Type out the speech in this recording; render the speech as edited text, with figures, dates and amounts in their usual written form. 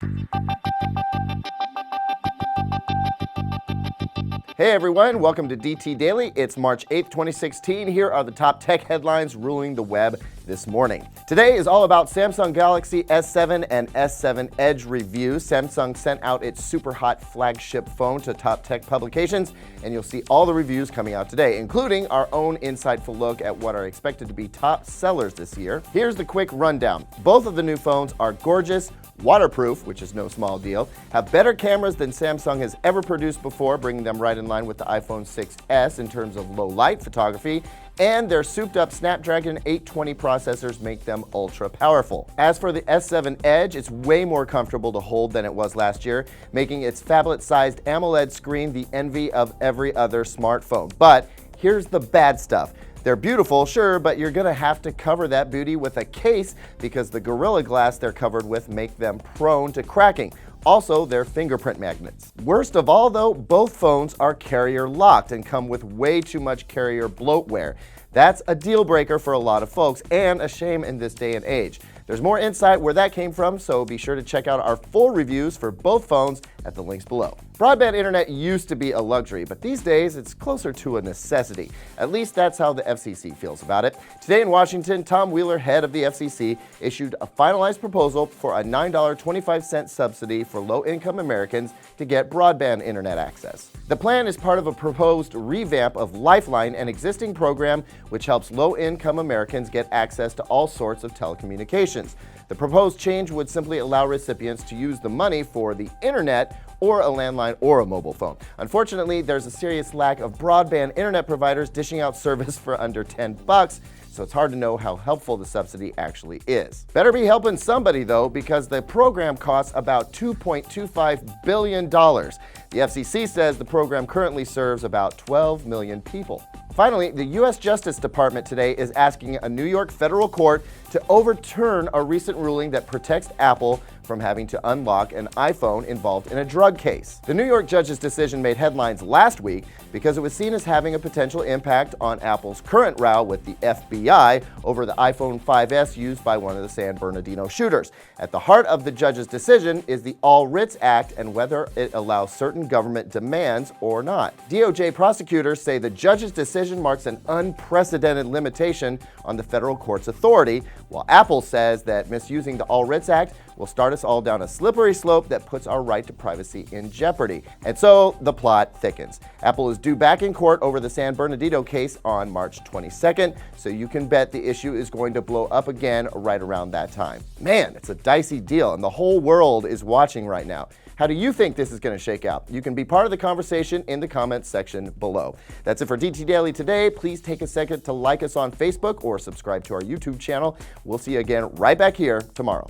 Hey everyone, welcome to DT Daily. It's March 8th, 2016. Here are the top tech headlines ruling the web this morning. Today is all about Samsung Galaxy S7 and S7 Edge reviews. Samsung sent out its super hot flagship phone to top tech publications, and you'll see all the reviews coming out today, including our own insightful look at what are expected to be top sellers this year. Here's the quick rundown. Both of the new phones are gorgeous, waterproof, which is no small deal, have better cameras than Samsung has ever produced before, bringing them right in line with the iPhone 6s in terms of low light photography, and their souped-up Snapdragon 820 processors make them ultra powerful. As for the S7 Edge, it's way more comfortable to hold than it was last year, making its phablet-sized AMOLED screen the envy of every other smartphone. But here's the bad stuff. They're beautiful, sure, but you're gonna have to cover that beauty with a case because the Gorilla Glass they're covered with make them prone to cracking. Also, they're fingerprint magnets. Worst of all though, both phones are carrier locked and come with way too much carrier bloatware. That's a deal breaker for a lot of folks and a shame in this day and age. There's more insight where that came from, so be sure to check out our full reviews for both phones at the links below. Broadband internet used to be a luxury, but these days it's closer to a necessity. At least that's how the FCC feels about it. Today in Washington, Tom Wheeler, head of the FCC, issued a finalized proposal for a $9.25 subsidy for low-income Americans to get broadband internet access. The plan is part of a proposed revamp of Lifeline, an existing program which helps low-income Americans get access to all sorts of telecommunications. The proposed change would simply allow recipients to use the money for the internet or a landline or a mobile phone. Unfortunately, there's a serious lack of broadband internet providers dishing out service for under $10, so it's hard to know how helpful the subsidy actually is. Better be helping somebody though, because the program costs about $2.25 billion. The FCC says the program currently serves about 12 million people. Finally, the U.S. Justice Department today is asking a New York federal court to overturn a recent ruling that protects Apple from having to unlock an iPhone involved in a drug case. The New York judge's decision made headlines last week because it was seen as having a potential impact on Apple's current row with the FBI over the iPhone 5s used by one of the San Bernardino shooters. At the heart of the judge's decision is the All Writs Act and whether it allows certain government demands or not. DOJ prosecutors say the judge's decision marks an unprecedented limitation on the federal court's authority, while Apple says that misusing the All Writs Act will start us all down a slippery slope that puts our right to privacy in jeopardy. And so the plot thickens. Apple is due back in court over the San Bernardino case on March 22nd, so you can bet the issue is going to blow up again right around that time. Man, it's a dicey deal, and the whole world is watching right now. How do you think this is going to shake out? You can be part of the conversation in the comments section below. That's it for DT Daily today. Please take a second to like us on Facebook or subscribe to our YouTube channel. We'll see you again right back here tomorrow.